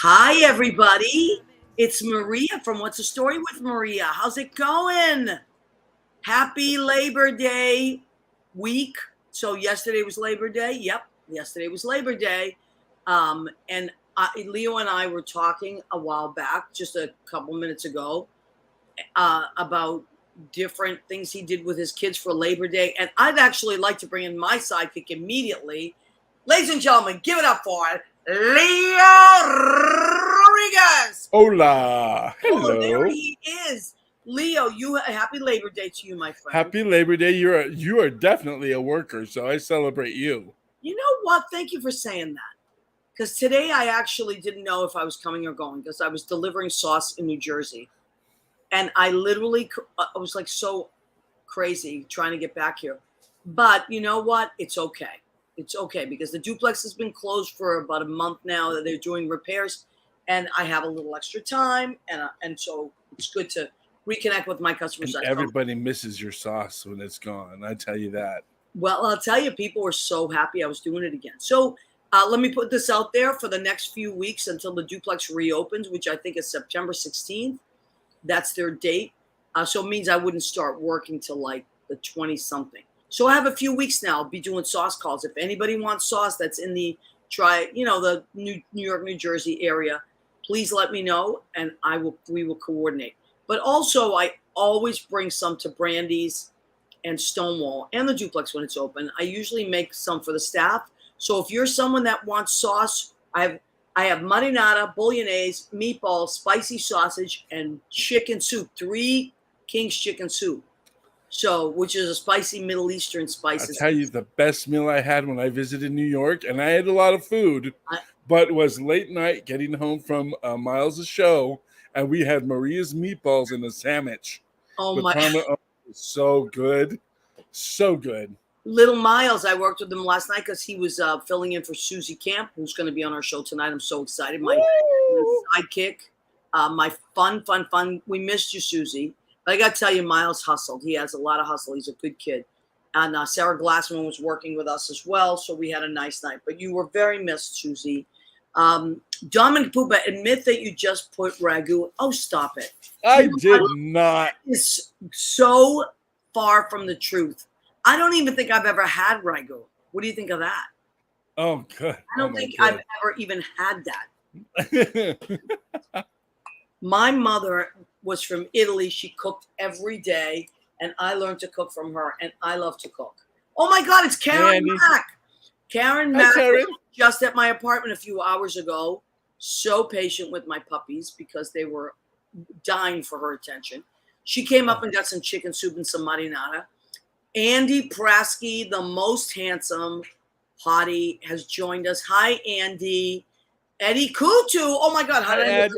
Hi, everybody. It's Maria from What's the Story with Maria. How's it going? Happy Labor Day week. So, yesterday was Labor Day. Yep, yesterday was Labor Day. And Leo and I were talking a while back, just a couple minutes ago, about different things he did with his kids for Labor Day. And I'd actually like to bring in my sidekick immediately. Ladies and gentlemen, give it up for Leo Rodriguez. Hola. Oh, there Hello. he is. Leo, happy Labor Day to you, my friend. Happy Labor Day. You are definitely a worker, so I celebrate you. You know what? Thank you for saying that. Because today I actually didn't know if I was coming or going because I was delivering sauce in New Jersey. And I was like so crazy trying to get back here. But you know what? It's okay. It's okay because the duplex has been closed for about a month now that they're doing repairs. And I have a little extra time. And so it's good to reconnect with my customers. And everybody misses your sauce when it's gone. I tell you that. Well, I'll tell you, people were so happy I was doing it again. So let me put this out there for the next few weeks until the duplex reopens, which I think is September 16th. That's their date. So it means I wouldn't start working till like the 20 something. So I have a few weeks now. I'll be doing sauce calls. If anybody wants sauce that's in the the New York, New Jersey area, please let me know and we will coordinate. But also I always bring some to Brandy's and Stonewall and the duplex when it's open. I usually make some for the staff. So if you're someone that wants sauce, I have marinara, bolognese, meatballs, spicy sausage, and chicken soup. 3 King's chicken soup. So, which is a spicy Middle Eastern spice. I'll tell you the best meal I had when I visited New York, and I had a lot of food, but was late night getting home from Miles' show, and we had Maria's meatballs in a sandwich. Oh my! Oh, so good, so good. Little Miles, I worked with him last night because he was filling in for Susie Camp, who's going to be on our show tonight. I'm so excited. My sidekick, my fun. We missed you, Susie. But I got to tell you, Miles hustled. He has a lot of hustle. He's a good kid. And Sarah Glassman was working with us as well, so we had a nice night. But you were very missed, Susie. Dominic Pupa, admit that you just put ragu. Oh, stop it. I did not. It's so far from the truth. I don't even think I've ever had ragu. What do you think of that? Oh, good. I don't think I've ever even had that. My mother was from Italy. She cooked every day, and I learned to cook from her, and I love to cook. Oh, my God, it's Karen Mack. Karen Mack was just at my apartment a few hours ago, so patient with my puppies because they were dying for her attention. She came up and got some chicken soup and some marinara. Andy Prasky, the most handsome hottie, has joined us. Hi, Andy. Eddie Kutu. Oh, my God. How did I know?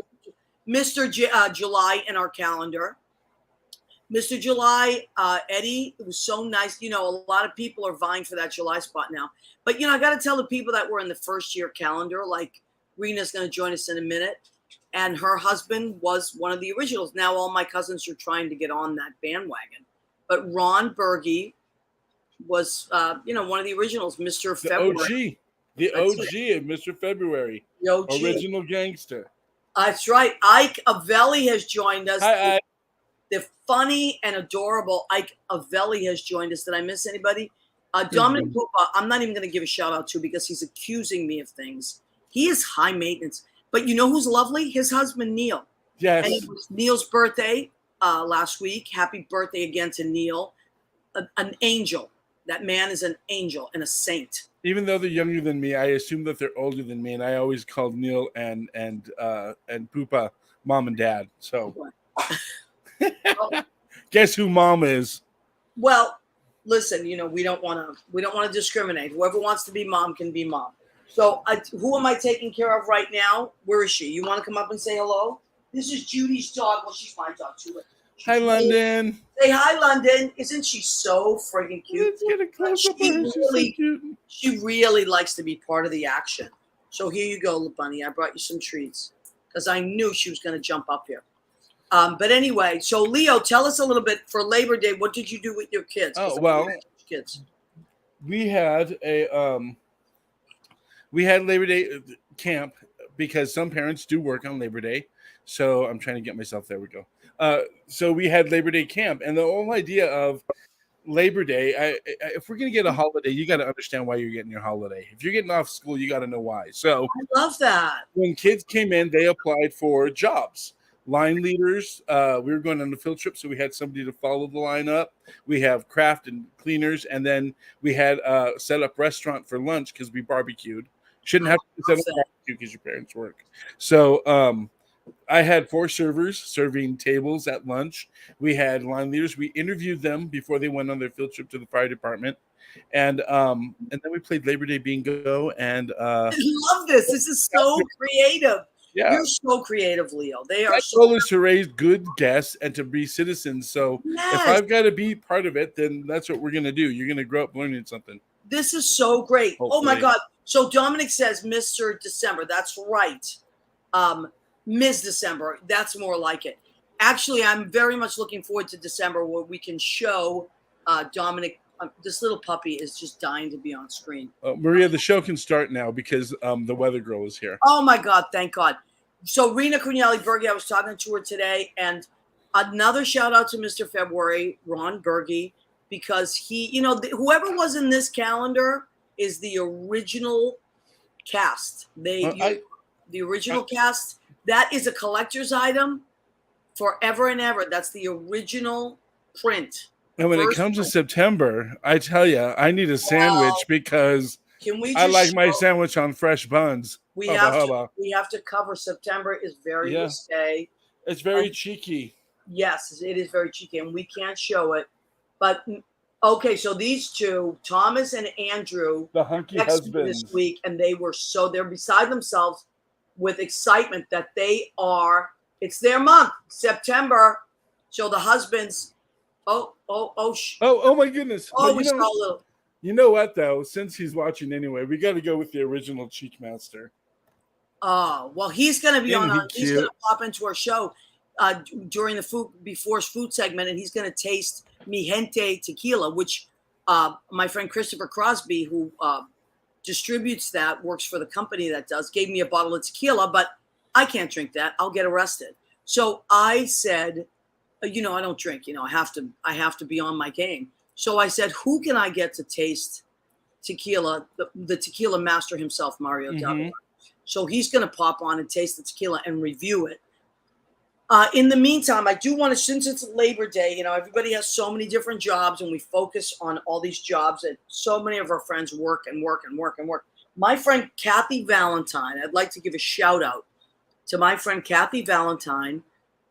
Mr. July in our calendar. Mr. July, Eddie, it was so nice. You know, a lot of people are vying for that July spot now. But, I got to tell the people that were in the first year calendar, like Rena's going to join us in a minute. And her husband was one of the originals. Now all my cousins are trying to get on that bandwagon. But Ron Berge was, one of the originals, Mr. February. The OG of Mr. February. The OG. Original gangster. That's right. Ike Avelli has joined us. Hi, Ike. The funny and adorable Ike Avelli has joined us. Did I miss anybody? Dominic Pupa, I'm not even going to give a shout out to because he's accusing me of things. He is high maintenance. But you know who's lovely? His husband, Neil. Yes. And it was Neil's birthday last week. Happy birthday again to Neil. An angel. That man is an angel and a saint. Even though they're younger than me, I assume that they're older than me, and I always called Neil and Pupa mom and dad. So, guess who mom is? Well, listen, we don't want to discriminate. Whoever wants to be mom can be mom. So, who am I taking care of right now? Where is she? You want to come up and say hello? This is Judy's dog. Well, she's my dog too. Hi, London. Say hi, London. Isn't she so freaking cute? Let's get a close up. She really likes to be part of the action. So here you go, Bunny. I brought you some treats because I knew she was going to jump up here. But anyway, so Leo, tell us a little bit for Labor Day. What did you do with your kids? Oh, well, kids. We had Labor Day camp because some parents do work on Labor Day. So I'm trying to get myself there. We go. So we had Labor Day camp, and the whole idea of Labor Day, if we're going to get a holiday, you got to understand why you're getting your holiday. If you're getting off school, you got to know why. So I love that. When kids came in, they applied for jobs. Line leaders, we were going on a field trip, so we had somebody to follow the line up. We have craft and cleaners, and then we had set up restaurant for lunch because we barbecued. Shouldn't have to set up barbecue because your parents work. So I had 4 servers serving tables at lunch. We had line leaders. We interviewed them before they went on their field trip to the fire department. And then we played Labor Day bingo. And I love this. This is so creative. Yeah. You're so creative, Leo. They are. My goal is to raise good guests and to be citizens. So if I've got to be part of it, then that's what we're going to do. You're going to grow up learning something. This is so great. Hopefully. Oh my God. So Dominic says Mr. December. That's right. Ms. December. That's more like it. Actually, I'm very much looking forward to December where we can show Dominic. This little puppy is just dying to be on screen. Maria, the show can start now because the weather girl is here. Oh my God. Thank God. So Rena Cunelli-Berge, I was talking to her today, and another shout out to Mr. February, Ron Berge, because he, whoever was in this calendar is the original cast. The original cast. That is a collector's item forever and ever. That's the original print. And when it comes to September, I tell you, I need a sandwich because I like my sandwich on fresh buns. We have to cover September is very risque. It's very cheeky. Yes, it is very cheeky, and we can't show it. But okay, so these two, Thomas and Andrew, the hunky husbands, this week, and they're beside themselves with excitement that it's their month, September. So the husbands, oh my goodness. Oh, we saw a little. You know what though? Since he's watching anyway, we got to go with the original Cheek Master. Oh well, he's going to be he's going to pop into our show during the before food segment, and he's going to taste Mi Gente Tequila, which my friend Christopher Crosby, who distributes that, works for the company that does, gave me a bottle of tequila, but I can't drink that. I'll get arrested. So I said, I don't drink. I have to be on my game. So I said, who can I get to taste tequila? The tequila master himself, Mario Davila. So he's going to pop on and taste the tequila and review it. In the meantime, I do want to, since it's Labor Day, everybody has so many different jobs and we focus on all these jobs and so many of our friends work and work and work and work. My friend Kathy Valentine, I'd like to give a shout out to my friend Kathy Valentine.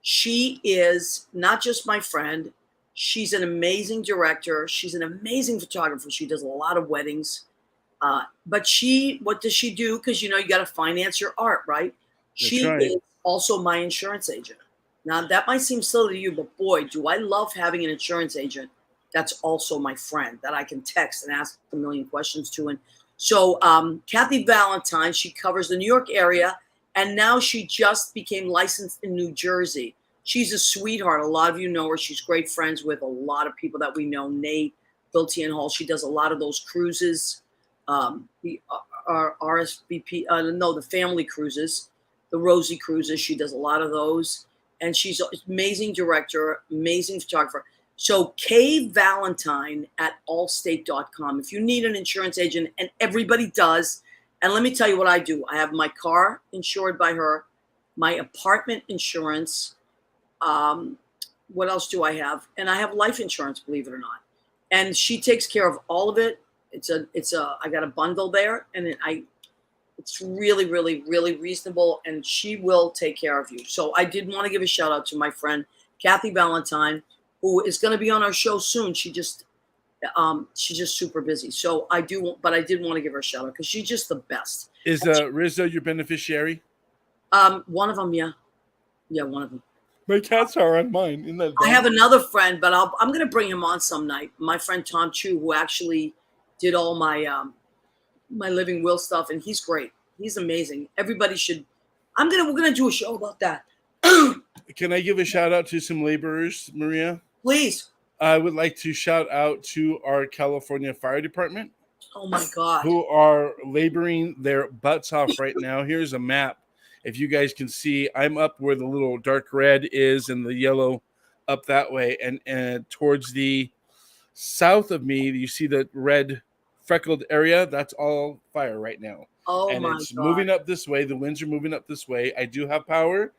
She is not just my friend. She's an amazing director. She's an amazing photographer. She does a lot of weddings. But what does she do? Because, you got to finance your art, right? She is also my insurance agent. Now, that might seem silly to you, but boy, do I love having an insurance agent that's also my friend that I can text and ask a million questions to. And so Kathy Valentine, she covers the New York area, and now she just became licensed in New Jersey. She's a sweetheart. A lot of you know her. She's great friends with a lot of people that we know. Nate, Biltien Hall. She does a lot of those cruises. The RSVP, the family cruises, the Rosie cruises. She does a lot of those. And she's an amazing director, amazing photographer. So Kay Valentine at allstate.com. If you need an insurance agent, and everybody does, and let me tell you what I do. I have my car insured by her, my apartment insurance. What else do I have? And I have life insurance, believe it or not. And she takes care of all of it. I got a bundle there, and it's really, really, really reasonable, and she will take care of you. So I did want to give a shout out to my friend Kathy Valentine, who is going to be on our show soon. She's just super busy. So I did want to give her a shout out because she's just the best. Is Rizzo your beneficiary? One of them, yeah, one of them. My cats are on mine. I have another friend, but I'm going to bring him on some night. My friend Tom Chu, who actually did all my my living will stuff, and he's great. He's amazing. Everybody should. We're gonna do a show about that. Can I give a shout out to some laborers, Maria? Please. I would like to shout out to our California Fire Department. Oh my God. Who are laboring their butts off right now. Here's a map If you guys can see, I'm up where the little dark red is and the yellow up that way. And towards the south of me, you see the red freckled area. That's all fire right now. Oh and my it's God. moving up this way. The winds are moving up this way. I do have power.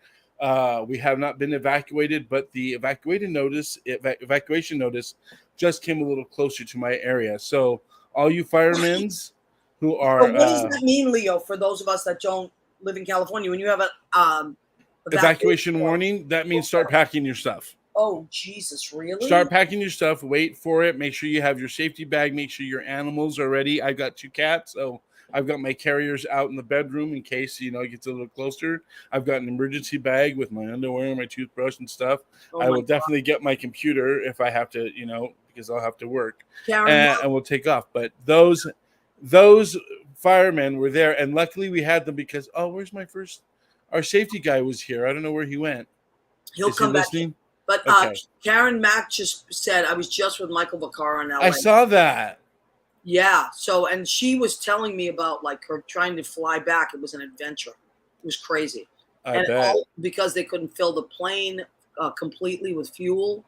We have not been evacuated, but the evacuation notice just came a little closer to my area. So all you firemen who are So what does that mean, Leo, for those of us that don't live in California? When you have a evacuation warning, that means start packing your stuff. Oh, Jesus, really? Start packing your stuff. Wait for it. Make sure you have your safety bag. Make sure your animals are ready. I've got 2 cats, so I've got my carriers out in the bedroom in case, it gets a little closer. I've got an emergency bag with my underwear, my toothbrush and stuff. I will definitely get my computer if I have to, because I'll have to work. And we'll take off. But those firemen were there, and luckily we had them because, where's our safety guy was here. I don't know where he went. He'll come back. But okay. Karen Mack just said, I was just with Michael Vaccaro in LA. I saw that. Yeah. So, and she was telling me about like her trying to fly back. It was an adventure. It was crazy. I bet. All because they couldn't fill the plane completely with fuel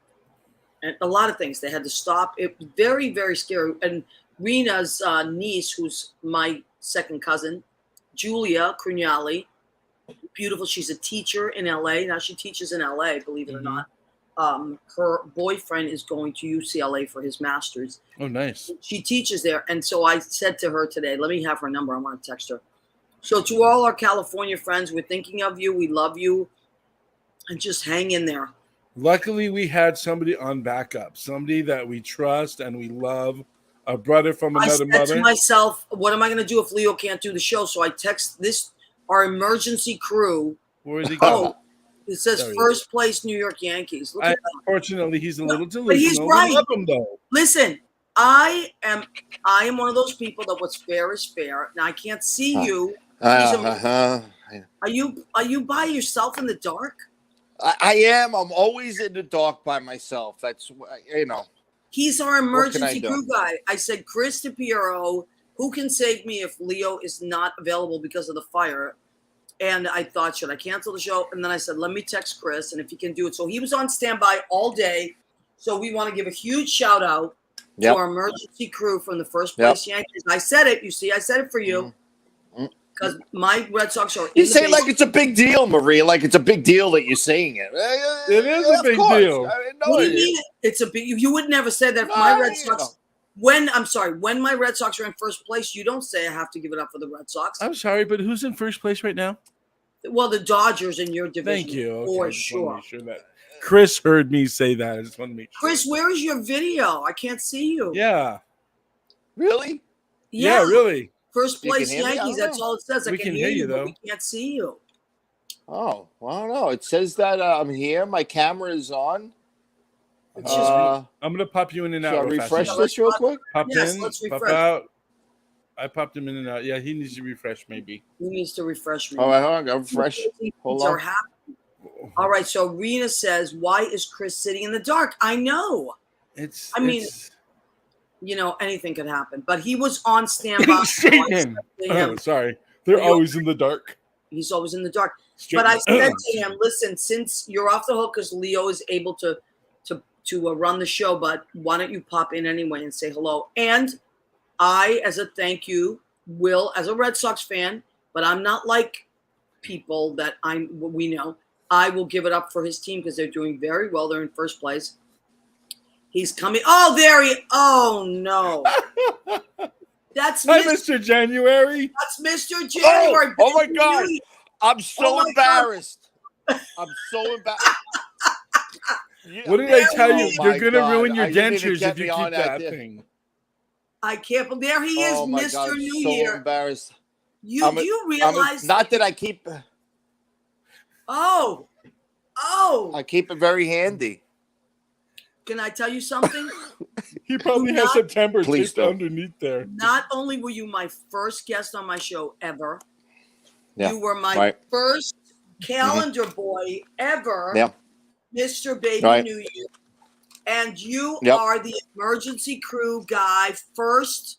and a lot of things. They had to stop. It was very, very scary. And Rena's niece, who's my second cousin, Julia Crugnali, beautiful. She's a teacher in LA. Now she teaches in LA, believe it or not. Her boyfriend is going to UCLA for his master's. Oh, nice. She teaches there. And so I said to her today, let me have her number. I want to text her. So to all our California friends, we're thinking of you. We love you. And just hang in there. Luckily, we had somebody on backup, somebody that we trust and we love, a brother from another mother. I said to myself, what am I going to do if Leo can't do the show? So I text our emergency crew. Where is he going? It says first place New York Yankees. Unfortunately, he's a little delusional. But he's right. We love him, though. Listen, I am one of those people that what's fair is fair. Now I can't see you. Are you by yourself in the dark? I am. I'm always in the dark by myself. That's He's our emergency crew guy. I said, Chris DePiero, who can save me if Leo is not available because of the fire? And I thought, should I cancel the show? And then I said, let me text Chris, and if he can do it. So he was on standby all day. So we want to give a huge shout out to our emergency crew from the first place Yankees. I said it. You see, I said it for you. Because my Red Sox are. You say like it's a big deal, Maria. Like it's a big deal that you're saying it. It is a big deal. What do you mean? It's a big. You would never say that. If my Red Sox. When my Red Sox are in first place, you don't say I have to give it up for the Red Sox. I'm sorry, but who's in first place right now? Well, the Dodgers in your division. Thank you. For sure. That Chris heard me say that. I just want to make sure. Chris, where is your video? I can't see you. Yeah. Really? Yeah, really. First place Yankees. That's all it says. We can hear you, though. We can't see you. Oh, well, I don't know. It says that I'm here. My camera is on. I'm going to pop you in and out. Shall I refresh this real quick? Pop in, let's pop refresh. out. I popped him in and out. Yeah, he needs to refresh maybe. He needs to refresh me. All right, hold on. Go refresh. Hold on. All right, so Rena says, why is Chris sitting in the dark? I know. Anything could happen. But he was on standby. Sorry. They're always in the dark. He's always in the dark. But I said to him, listen, since you're off the hook because Leo is able to run the show, but why don't you pop in anyway and say hello? And I, as a thank you, will, as a Red Sox fan, but I'm not like people that we know, I will give it up for his team because they're doing very well. They're in first place. He's coming. Oh, no. That's Mr. January. That's Mr. January. Oh my God. I'm so embarrassed. I'm so embarrassed. What did I tell you? You're going to ruin your dentures if you keep that thing. I can't believe. There he is, Mr. God, New so Year. Embarrassed. You realize. Not that I keep. Oh. I keep it very handy. Can I tell you something? He probably has September taped underneath there. Not only were you my first guest on my show ever, you were my first calendar boy ever, Mr. Baby New Year. And you are the emergency crew guy first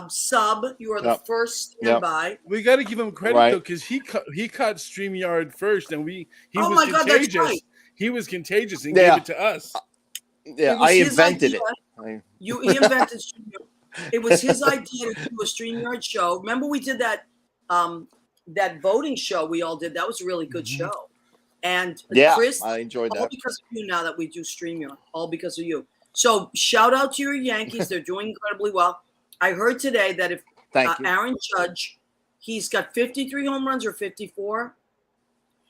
Sub, you are the first standby. We got to give him credit though, because he caught StreamYard first, and he was contagious. God, that's right. He was contagious and gave it to us. Yeah, I invented it. He invented StreamYard. It was his idea to do a StreamYard show. Remember, we did that that voting show we all did. That was a really good show. And Chris, I enjoyed that. All because of you now that we do StreamYard. All because of you. So shout out to your Yankees. They're doing incredibly well. I heard today that if Aaron Judge, he's got 53 home runs or 54,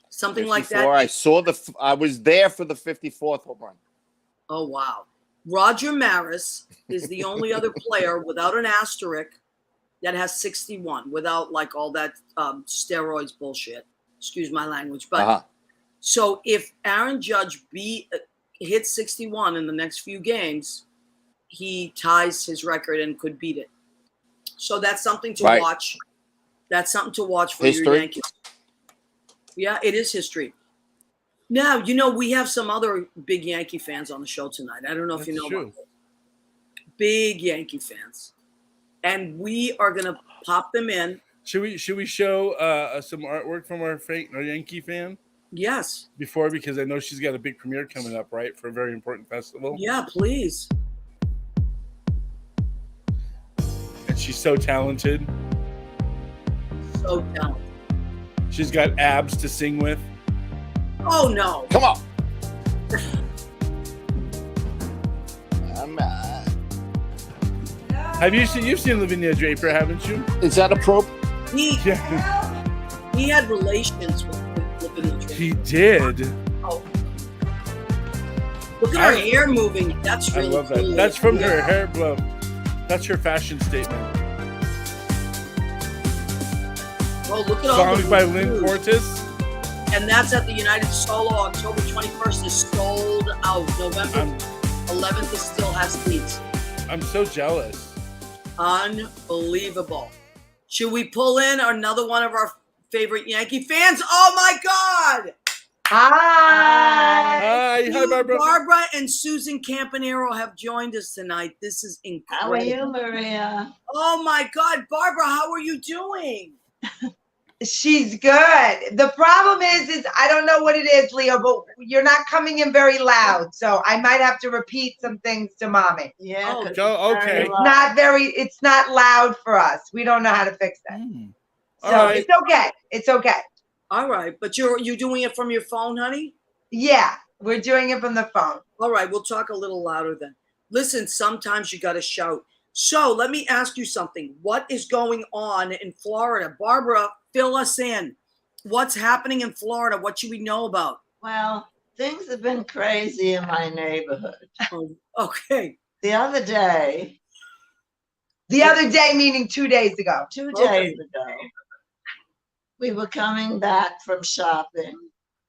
something 54, like that. I was there for the 54th home run. Oh, wow. Roger Maris is the only other player without an asterisk that has 61, without like all that steroids bullshit. Excuse my language. But so if Aaron Judge hits 61 in the next few games, he ties his record and could beat it. So that's something to watch. That's something to watch for your Yankees. Yeah, it is history. Now, we have some other big Yankee fans on the show tonight. I don't know if you know about them. Big Yankee fans. And we are going to pop them in. Should we show some artwork from our Yankee fan? Yes. Because I know she's got a big premiere coming up, right, for a very important festival. Yeah, please. And she's so talented. So talented. She's got abs to sing with. Oh, no. Come on. You've seen Lavinia Draper, haven't you? Is that appropriate? He had relations with Lavinia Draper. He did. Oh. Look at her hair moving. That's really cool. I love that. That's from her hair blow. That's her fashion statement. Oh, look at all songs by Lynn Fortis. And that's at the United Solo. October 21st is sold out. November 11th is still has seats. I'm so jealous. Unbelievable. Should we pull in another one of our favorite Yankee fans? Oh, my God. Hi, Barbara. Barbara and Susan Campanaro have joined us tonight. This is incredible. How are you, Maria? Oh, my God. Barbara, how are you doing? She's good. The problem is I don't know what it is, Leo, but you're not coming in very loud. So I might have to repeat some things to mommy. Yeah. Okay. It's not loud for us. We don't know how to fix that. So it's okay. It's okay. All right. But you're doing it from your phone, honey? Yeah, we're doing it from the phone. All right. We'll talk a little louder then. Listen, sometimes you got to shout. So let me ask you something. What is going on in Florida? Barbara, fill us in. What's happening in Florida? What should we know about? Well, things have been crazy in my neighborhood. Oh, okay. The other day meaning 2 days ago. 2 days ago, we were coming back from shopping,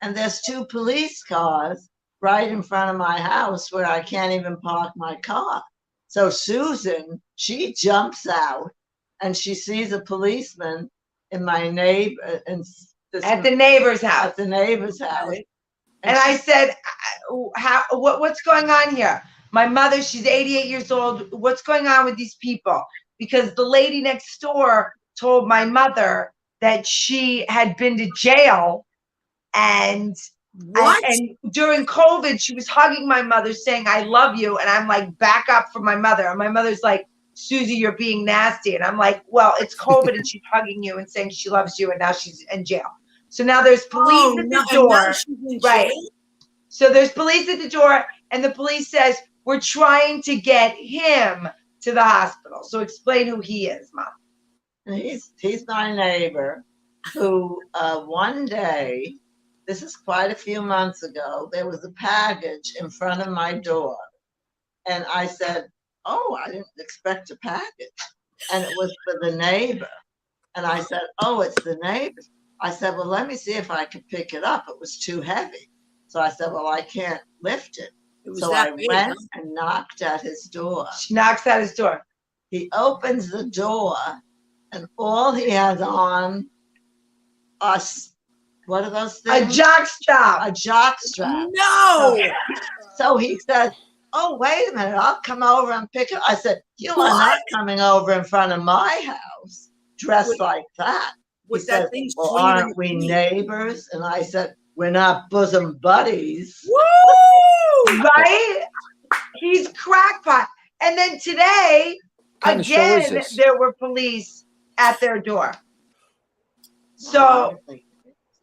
and there's 2 police cars right in front of my house where I can't even park my car. So Susan, she jumps out, and she sees a policeman in my neighbor at the neighbor's house. At the neighbor's house. And I said, what's going on here? My mother, she's 88 years old. What's going on with these people? Because the lady next door told my mother that she had been to jail, and during COVID, she was hugging my mother saying, I love you. And I'm like, back up from my mother. And my mother's like, Susie, you're being nasty. And I'm like, well, it's COVID and she's hugging you and saying she loves you, and now she's in jail. So now there's police at the door. Right. So there's police at the door, and the police says, we're trying to get him to the hospital. So explain who he is, Mom. He's my neighbor who one day, this is quite a few months ago, there was a package in front of my door. And I said, oh, I didn't expect a package. And it was for the neighbor. And I said, oh, it's the neighbor. I said, well, let me see if I could pick it up. It was too heavy. So I said, well, I can't lift it. So I went and knocked at his door. She knocks at his door. He opens the door, and all he has on us, what are those things? A jock strap. A jock strap. No. So he said, oh, wait a minute, I'll come over and pick it. I said, you are not coming over in front of my house dressed like that. With He that said, thing well, swinging in aren't your we feet. neighbors? And I said, we're not bosom buddies. Woo! Right? He's crackpot. And then today, kind of show is again, this? there were police at their door. So,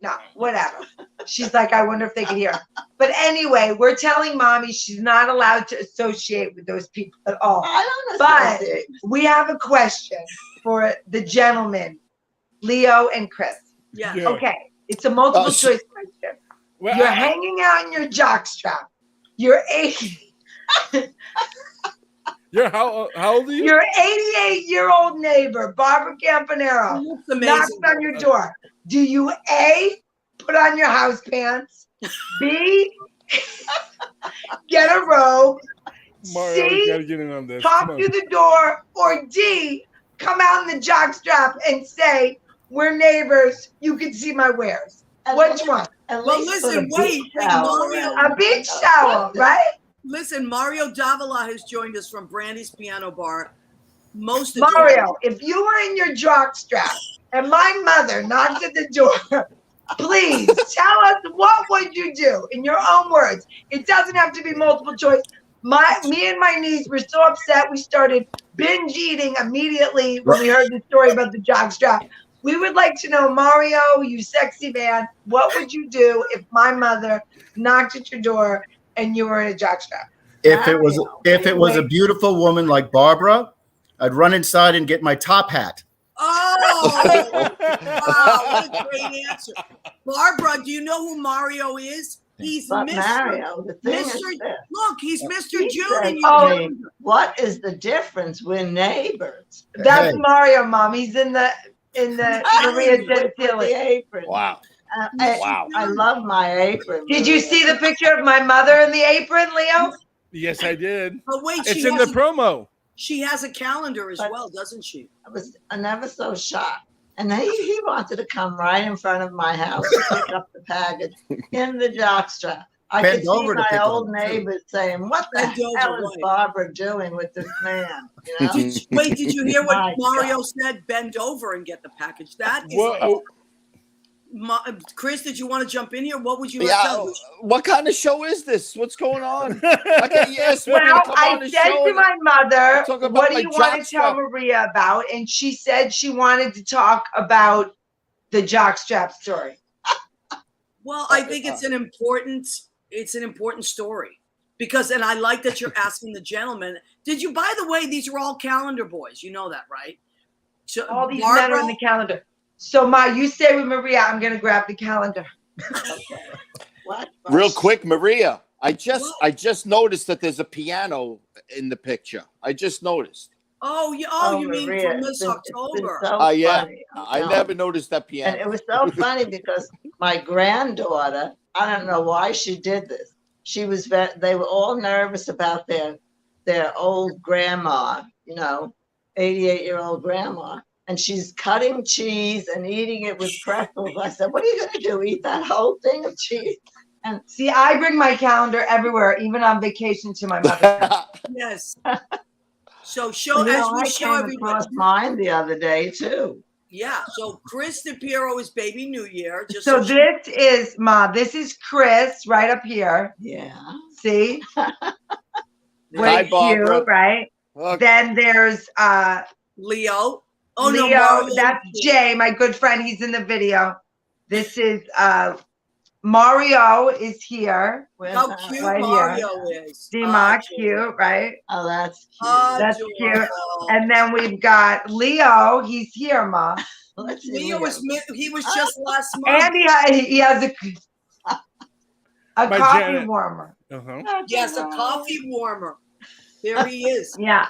no, whatever. She's like, I wonder if they can hear. But anyway, we're telling mommy she's not allowed to associate with those people at all. I don't But associate. we have a question for the gentlemen, Leo and Chris. Yeah. Yeah. Okay, it's a multiple choice question. Well, You're hanging out in your jockstrap. You're 80. You're how old are you? Your 88-year-old neighbor, Barbara Campanaro, Looks knocks amazing. on your door. Do you A, put on your house pants, B, get a robe, Mario, we gotta C, get in on this. talk Come on. through the door, or D, come out in the jockstrap and say, we're neighbors, you can see my wares? Which one? At Well, least listen, put a wait, beach wait, towel Mario. around A beach towel, right? Listen, Mario Davila has joined us from Brandy's Piano Bar. Most Mario, if you were in your jockstrap and my mother knocked at the door, please tell us what would you do in your own words. It doesn't have to be multiple choice. Me and my niece were so upset we started binge eating immediately when we heard the story about the jockstrap. We would like to know, Mario, you sexy man, what would you do if my mother knocked at your door and you were in a jockstrap? If it was a beautiful woman like Barbara, I'd run inside and get my top hat. Oh, wow, what a great answer. Barbara, do you know who Mario is? He's But Mr. Mario, the thing is Mr. this. Look, he's Mr. He June. said And to Oh. me, what is the difference? We're neighbors. That's Hey. Mario, Mom. He's in the Maria With the Gentili. apron. Wow. Wow. I love my apron. Did you see the picture of my mother in the apron, Leo? Yes, I did. But wait, It's in the promo. she has a calendar as But- well, doesn't she? I was never so shocked. And then he wanted to come right in front of my house to pick up the package in the jockstrap. I Bend could see over to my pick it old up, too. neighbors saying, what the Bend over, hell is right. Barbara doing with this man? You know? Did you hear what My Mario God. said? Bend over and get the package. That is Whoa. Chris, did you want to jump in here? What would you like to Yeah. tell us? What kind of show is this? What's going on? Okay, yes. Well, come on I the said show to my mother, talk about what do my you want to tell jockstrap." Maria about? And she said she wanted to talk about the jockstrap story. Well, I think it's an important story because, and I like that you're asking the gentleman. Did you, by the way, these are all calendar boys. You know that, right? So, All these men are in the calendar. So, Ma, you stay with Maria. I'm going to grab the calendar. What? Real quick, Maria. I just noticed that there's a piano in the picture. I just noticed. Oh, you mean Maria, from this it's been October? so Yeah. funny. I know. never noticed that piano. And it was so funny because my granddaughter, I don't know why she did this. They were all nervous about their old grandma, 88-year-old grandma. And she's cutting cheese and eating it with pretzels. I said, what are you going to do? Eat that whole thing of cheese? And See, I bring my calendar everywhere, even on vacation to my mother. Yes. So I show came everybody. across mine the other day, too. Yeah. So Chris DePiero is baby New Year. Just So she- this is Chris right up here. Yeah. See? Hi, Very Barbara. cute, right? Look, Then there's Leo. Oh Leo. no, Mario. That's Jay, my good friend. He's in the video. This is Mario is here. How cute Right Mario is. See, Ma, Adorable. cute, right? Oh, that's cute. That's Adorable. And then we've got Leo. He's here, Ma. Let's see Leo Leo. he was just last month. And he has a My coffee Janet. warmer. Uh-huh. Yes, a coffee warmer. There he is. Yeah.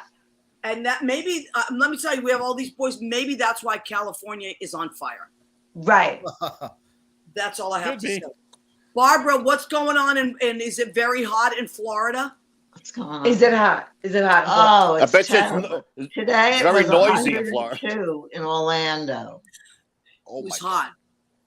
And that maybe, let me tell you, we have all these boys. Maybe that's why California is on fire. Right. That's all I have Could to be. say. Barbara, what's going on? And is it very hot in Florida? What's going on? Is it hot? Is it hot? Oh, I it's bet you terrible. it's Today it very was noisy in Florida. 102 in Orlando. oh It was my hot.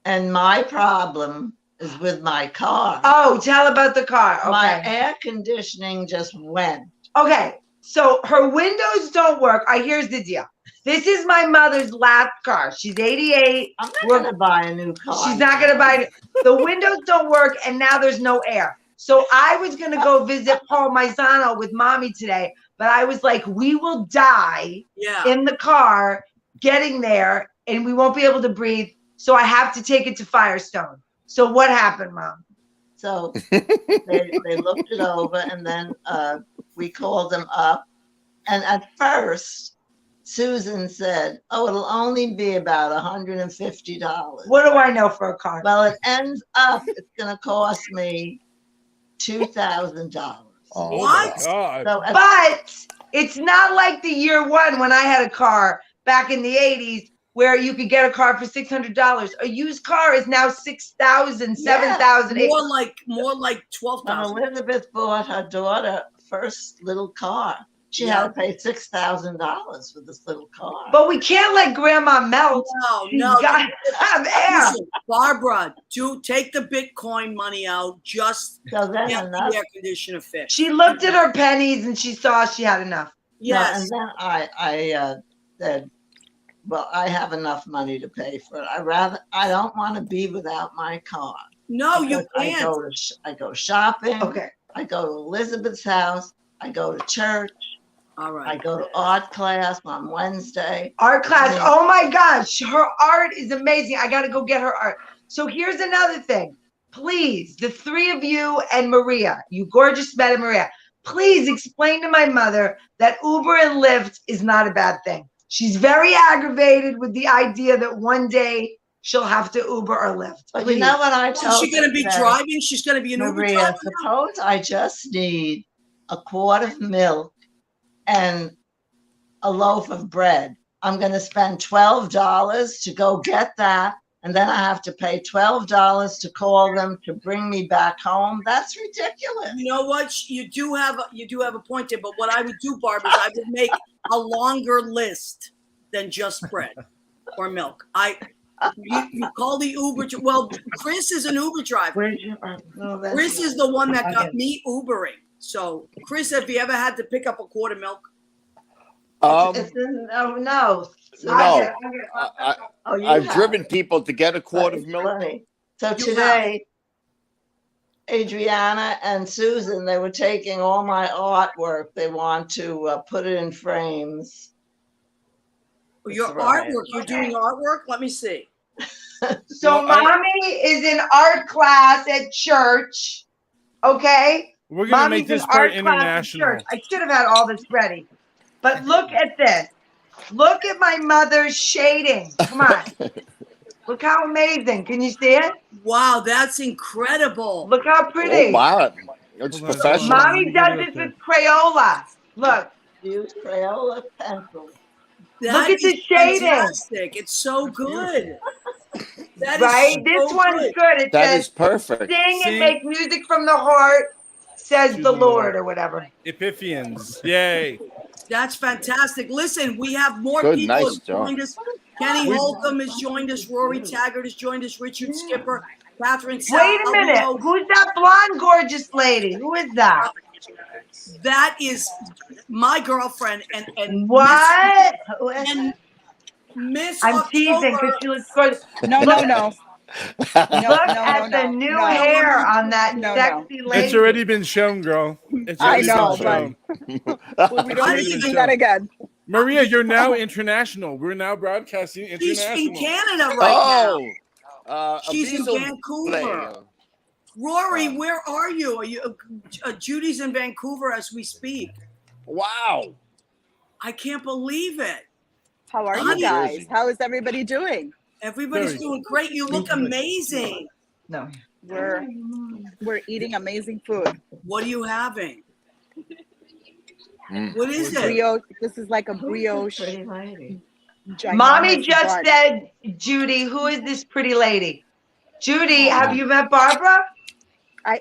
And my problem is with my car. Oh, tell about the car. Okay. My air conditioning just went. Okay. So her windows don't work. Here's the deal. This is my mother's last car. She's 88. I'm not going to buy a new car. She's not going to buy it. The windows don't work, and now there's no air. So I was going to go visit Paul Maisano with mommy today, but I was like, we will die in the car getting there, and we won't be able to breathe. So I have to take it to Firestone. So what happened, Mom? So they looked it over, and then we called them up. And at first, Susan said, "Oh, it'll only be about $150." What do I know for a car? Well, it ends up it's going to cost me $2,000. Oh, What? God. So But it's not like the year one when I had a car back in the 80s where you could get a car for $600. A used car is now $6,000, $7,000. More like when 12,000. Elizabeth bought her daughter first little car, she had to pay $6,000 for this little car. But we can't let Grandma melt. She's No. got to have air. Listen, Barbara, take the Bitcoin money out. Just So then get enough. the air conditioner fixed. She looked at her pennies and she saw she had enough. Yes. No, and then I said, well, I have enough money to pay for it. I don't want to be without my car. No, you Because can't. I go shopping. Okay. I go to Elizabeth's house. I go to church. All I right. go to art class on Wednesday. Art class. Oh my gosh. Her art is amazing. I got to go get her art. So here's another thing. Please, the three of you and Maria, you gorgeous Madam Maria, please explain to my mother that Uber and Lyft is not a bad thing. She's very aggravated with the idea that one day she'll have to Uber or Lyft. But you know what I told Is she going to be her today? driving? She's going to be an Uber Maria, driver? suppose I just need a quart of milk and a loaf of bread. I'm going to spend $12 to go get that, and then I have to pay $12 to call them to bring me back home. That's ridiculous. You know what? You do have a point there. But what I would do, Barbara, is I would make a longer list than just bread or milk. You call the Uber. Well, Chris is an Uber driver. Chris is the one that got me Ubering. So, Chris, have you ever had to pick up a quart of milk? No. I've driven people to get a quart of milk. Funny. So today, Adriana and Susan, they were taking all my artwork. They want to put it in frames. Your That's right. artwork. You're doing artwork? Let me see. So mommy is in art class at church. Okay? We're going to Mommy's make this in part art class at international. church. I should have had all this ready. But look at this. Look at my mother's shading. Come on. Look how amazing. Can you see it? Wow, that's incredible. Look how pretty. Oh, wow. It's Hold on, professional. hold on. Mommy does this with Crayola. Look. Use Crayola pencils. That at the is shading. fantastic. It's so good. That is Right? so This one's good. good. It That says, is perfect. sing See? and make music from the heart, says To the the Lord, Lord. or whatever. Epiphanians. Yay. That's fantastic. Listen, we have more Good, people nice who've job. joined us. Kenny We- Holcomb has joined us. Rory Taggart has joined us. Richard Skipper. Catherine Wait a minute. Salvo. Who's that blonde, gorgeous lady? Who is that? That is my girlfriend and What? And Miss I'm teasing October. because she looks good. No. Look at the new hair on that No. sexy lady. It's already been shown, girl. It's I already know, been shown. Well, we don't need to do that again. Maria, you're now international. We're now broadcasting She's international. in Canada right Oh, She's in Diesel Vancouver. player. now. Rory, where are you? Are you? Judy's in Vancouver as we speak. Wow. I can't believe it. How are Honey. you guys? How is everybody doing? Everybody's Very doing great. You look amazing. No. We're eating amazing food. What are you having? Mm. What is it? Brioche. This is like a brioche. Pretty lady. ginormous Mommy just bun. said, Judy, who is this pretty lady? Judy, have you met Barbara?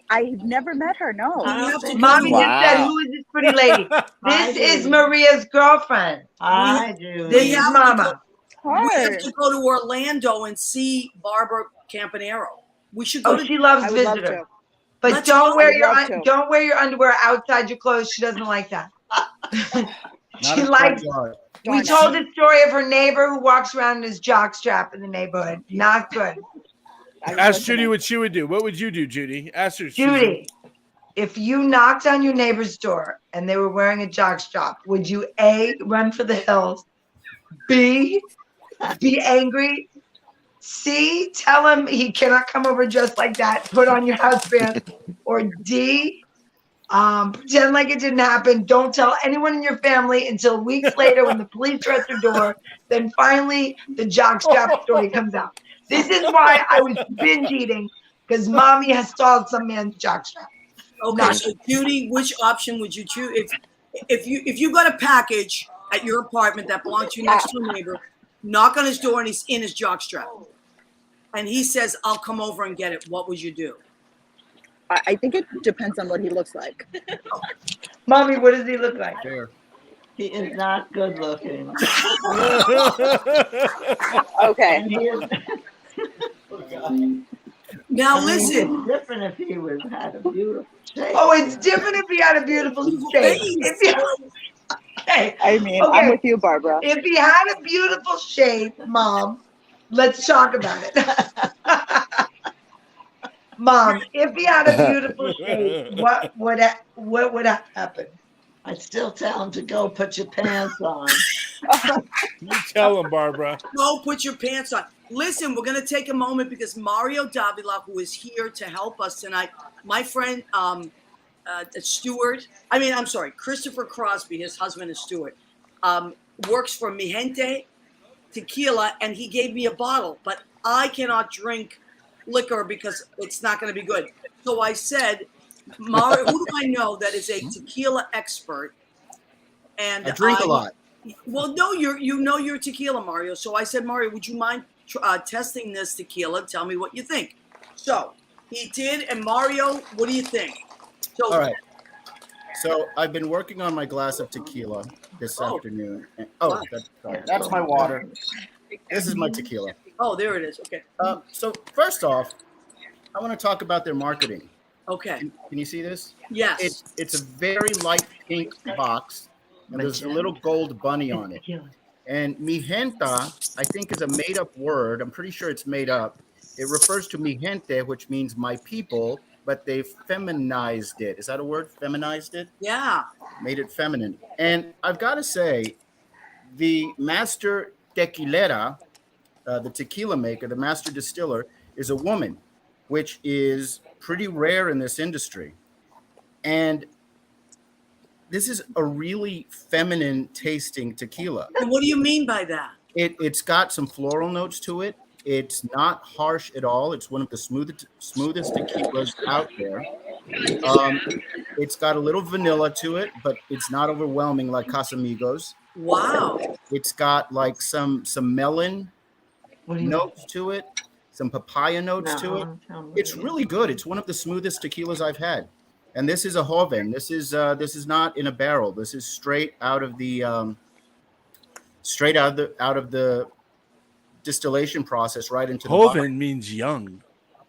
I've never met her. No. You have to Mommy go- just said, Wow. who is this pretty lady? Hi, This is Judy. Maria's girlfriend. I do. This We is have to Mama. We have to go to Orlando and see Barbara Campanaro. We should go Oh, to. she loves I would love visitors. to. But Let's don't go. wear I would love to. don't wear your underwear outside your clothes. She doesn't like that. Not She a likes. front yard. We Darn it. told the story of her neighbor who walks around in his jockstrap in the neighborhood. Not good. I was Ask Judy listening. what she would do. What would you do, Judy? Ask her. Susan. Judy, if you knocked on your neighbor's door and they were wearing a jockstrap, would you A, run for the hills, B, be angry, C, tell him he cannot come over just like that, put on your house band, or D, pretend like it didn't happen, don't tell anyone in your family until weeks later when the police are at their door, then finally the jockstrap story comes out. This is why I was binge eating, because mommy has stalled some man's jockstrap. Okay, Nice. so Judy, which option would you choose? If you got a package at your apartment that belonged to you next to a neighbor, knock on his door and he's in his jockstrap, and he says, "I'll come over and get it," what would you do? I think it depends on what he looks like. Mommy, what does he look like? Fair. He is not good looking. Okay. And he is, Now I mean, listen, it's different if he had a beautiful shape. Oh, it's different if he had a beautiful shape. If he, okay, I mean, Okay. I'm with you, Barbara. if he had a beautiful shape, Mom, let's talk about it. Mom, if he had a beautiful shape, what would happen? I'd still tell him to go put your pants on. You tell him, Barbara. go put your pants on. Listen, we're going to take a moment because Mario Davila, who is here to help us tonight, my friend Stuart, Christopher Crosby, his husband is Stuart, works for Mi Gente Tequila, and he gave me a bottle, but I cannot drink liquor because it's not going to be good. So I said, Mario, who do I know that is a tequila expert? And I drink a lot. Well, no, you know your tequila, Mario. So I said, Mario, would you mind testing this tequila? Tell me what you think. So he did, and Mario, what do you think? So, All right. So I've been working on my glass of tequila this afternoon. Wow. That's my water. This is my tequila. Oh, there it is. Okay. So first off, I want to talk about their marketing. Okay. Can you see this? Yes. It's a very light pink box, and there's a little gold bunny on it. And mi gente, I think, is a made-up word. I'm pretty sure it's made up. It refers to mi gente, which means my people, but they feminized it. Is that a word? Feminized it? Yeah. Made it feminine. And I've got to say, the master tequilera, the tequila maker, the master distiller, is a woman, which is pretty rare in this industry. And this is a really feminine tasting tequila. And what do you mean by that? It's got some floral notes to it. It's not harsh at all. It's one of the smoothest tequilas out there. It's got a little vanilla to it, but it's not overwhelming like Casamigos. Wow. It's got like some melon notes to it, some papaya notes to it. It's really good. It's one of the smoothest tequilas I've had. And this is a Joven. This is not in a barrel. This is straight out of the distillation process right into the bottle. Joven means young.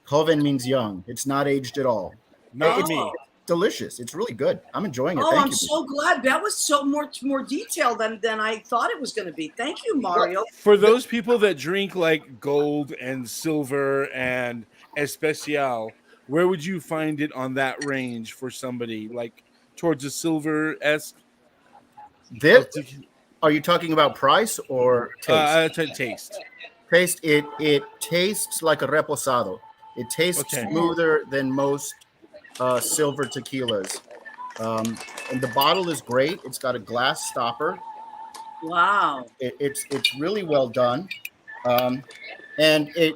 Joven means young. It's not aged at all. Not It's me. delicious. It's really good. I'm enjoying it. Oh, Thank I'm you. so glad. That was so more detailed than I thought it was going to be. Thank you, Mario. For those people that drink like gold and silver and especial, where would you find it on that range for somebody like towards a silver-esque? This, are you talking about price or taste? Taste. Taste. It tastes like a reposado. It tastes smoother than most silver tequilas. And the bottle is great. It's got a glass stopper. Wow. It's really well done. And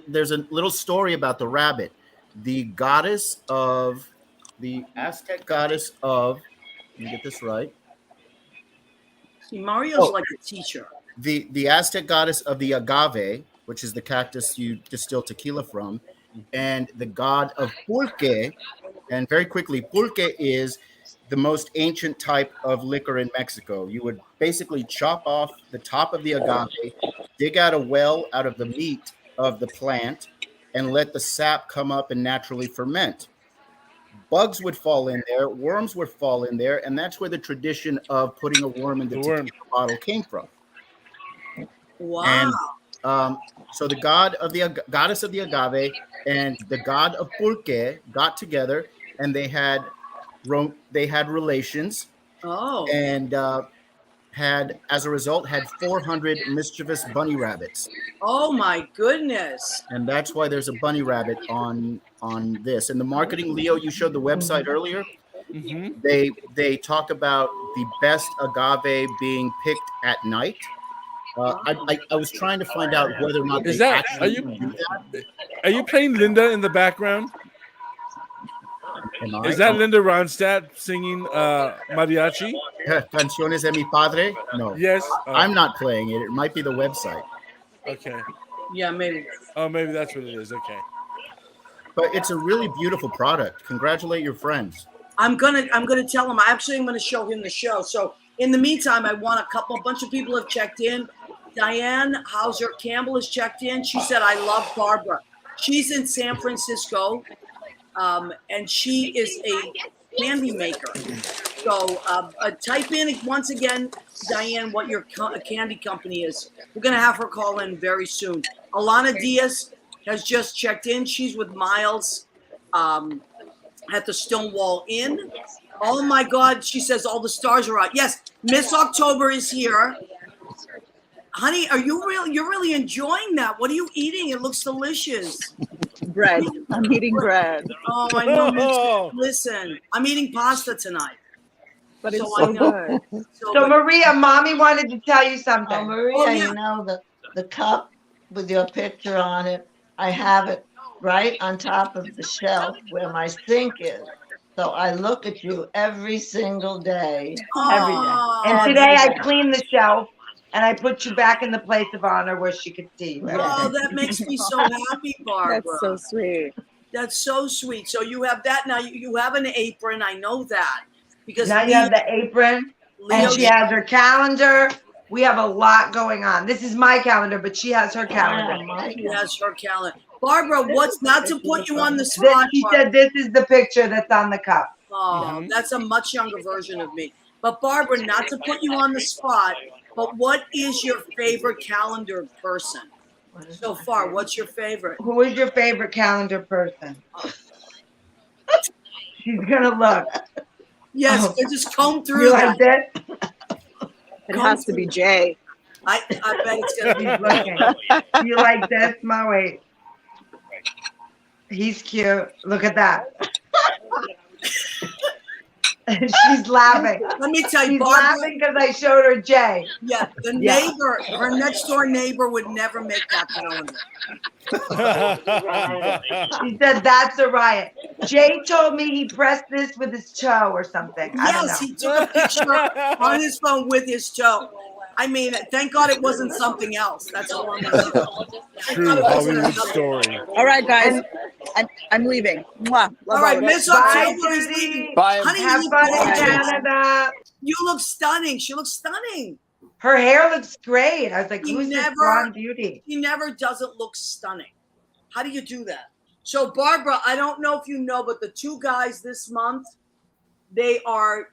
there's a little story about the rabbit. The Aztec goddess of, let me get this right. See, Mario's like a teacher. The Aztec goddess of the agave, which is the cactus you distill tequila from, and the god of pulque. And very quickly, pulque is the most ancient type of liquor in Mexico. You would basically chop off the top of the agave, dig out a well out of the meat of the plant, and let the sap come up and naturally ferment. Bugs would fall in there, worms would fall in there, and that's where the tradition of putting a worm in the tequila bottle came from. Wow. And so the goddess of the agave and the god of pulque got together, and they had relations. Oh. And had, as a result, had 400 mischievous bunny rabbits. Oh my goodness. And that's why there's a bunny rabbit on this. And the marketing, Leo, you showed the website earlier. Mm-hmm. They talk about the best agave being picked at night. I was trying to find out whether or not Are you playing Linda in the background? Is that Linda Ronstadt singing mariachi? Canciones de mi padre? No. Yes. I'm not playing it. It might be the website. Okay. Yeah, maybe. Oh, maybe that's what it is. Okay. But it's a really beautiful product. Congratulate your friends. I'm gonna tell him. I'm gonna show him the show. So in the meantime, a bunch of people have checked in. Diane Hauser Campbell has checked in. She said, "I love Barbara." She's in San Francisco, and she is a candy maker. So type in once again, Diane, what your candy company is. We're gonna have her call in very soon. Alana Diaz has just checked in. She's with Miles at the Stonewall Inn. Oh my God, she says all the stars are out. Yes, Miss October is here. Honey, you're really enjoying that. What are you eating? It looks delicious. Bread. I'm eating bread. Oh, I know. Listen, I'm eating pasta tonight. But it's so good. So Maria, mommy wanted to tell you something. Oh, Maria, Oh, yeah. you know the cup with your picture on it, I have it right on top of the shelf where my sink is. So I look at you every single day. Every day. And Every today I day. cleaned the shelf and I put you back in the place of honor where she could see you. Oh, that makes me so happy, Barbara. That's so sweet. That's so sweet. So you have that now. You have an apron. I know that because Now you have the apron and she has her calendar. We have a lot going on. This is my calendar, but she has her calendar. She has her calendar. Barbara, what's not to put you on the spot? She said this is the picture that's on the cup. Oh, that's a much younger version of me. But Barbara, not to put you on the spot, but what is your favorite calendar person so far? What's your favorite? Who is your favorite calendar person? She's gonna look. Yes, just comb through You that. like that? It has to be Jay. I bet it's gonna be Looking. You like this? My wait. He's cute. Look at that. She's laughing. Let me tell you, She's Barbara. laughing because I showed her Jay. Yeah, the neighbor, her next door neighbor would never make that calendar. She said that's a riot. Jay told me he pressed this with his toe or something. I don't Yes, know. he took a picture on his phone with his toe. I mean, thank God it wasn't something else. That's all I'm going to say. True Hollywood story. All right, guys. I'm leaving. Mwah. Love All right, all of it. Miss Bye, October is Judy. leaving. Bye. Honey, Have you fun in look gorgeous. Canada. You look stunning. She looks stunning. Her hair looks great. I was like, You who's this never- blonde beauty? She never doesn't look stunning. How do you do that? So, Barbara, I don't know if you know, but the two guys this month, they are.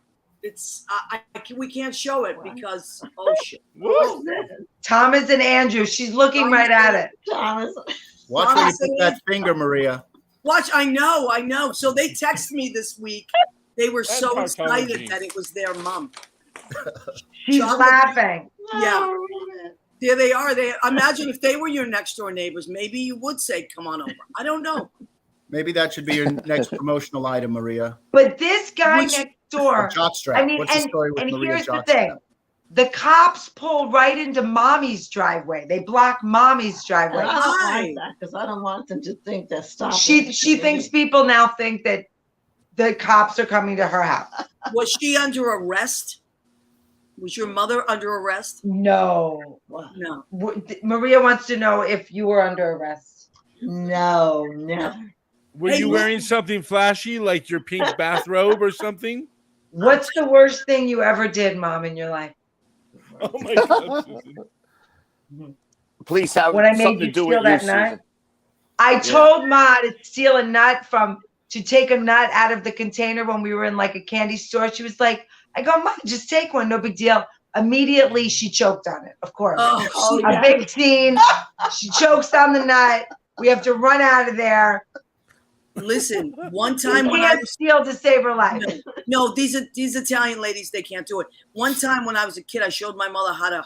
We can't show it because shit. Thomas and Andrew. She's looking right at it. Thomas. Watch where you put that finger, Maria. Watch, I know. So they texted me this week. They were so That's excited cartology. that it was their mom. She's Chocolate. laughing. Yeah. There they are. They imagine if they were your next door neighbors, maybe you would say, "Come on over." I don't know. Maybe that should be your next promotional item, Maria. But this guy Which- next door, Jockstrap. I mean, What's the story with and Maria here's the Jockstrap? thing. The cops pulled right into mommy's driveway. They blocked mommy's driveway. I don't Why? like that because I don't want them to think they're stopping. She thinks people now think that the cops are coming to her house. Was she under arrest? Was your mother under arrest? No. No. Maria wants to know if you were under arrest. No, never. Were Hey, you look. wearing something flashy like your pink bathrobe or something? What's the worst thing you ever did, Mom, in your life? Oh my God. Susan. Please have When I made something you to do steal with you, that Susan. nut? I told Ma to steal a nut to take a nut out of the container when we were in like a candy store. She was like, I go, Ma, just take one, no big deal. Immediately she choked on it, of course. A big scene. She chokes on the nut. We have to run out of there. Listen, one time You when I can't was steal to save her life. no, these Italian ladies, they can't do it. One time when I was a kid, I showed my mother how to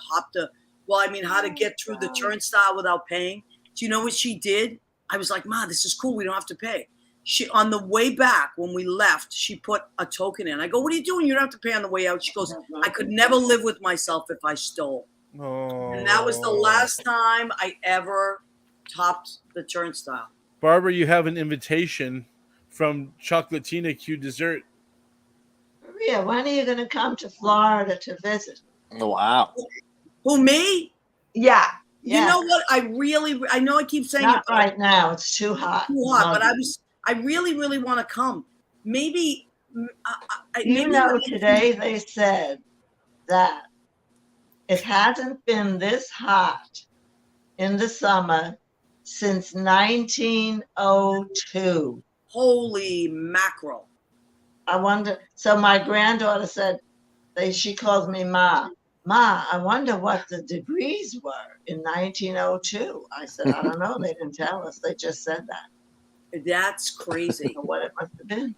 how to get through the turnstile without paying. Do you know what she did? I was like, Ma, this is cool. We don't have to pay. She, on the way back, when we left, she put a token in. I go, what are you doing? You don't have to pay on the way out. She goes, I could never live with myself if I stole. Oh. And that was the last time I ever topped the turnstile. Barbara, you have an invitation from Chocolatina Q Dessert. Maria, when are you going to come to Florida to visit? Wow. Who, me? Yeah. You know what? I know I keep saying Not it, right now. It's too hot. but I really, really want to come. Maybe. Today they said that it hasn't been this hot in the summer since 1902. Holy mackerel. I wonder. So my granddaughter said, she calls me Ma. Ma, I wonder what the degrees were in 1902. I said, I don't know. They didn't tell us. They just said that. That's crazy. What it must have been.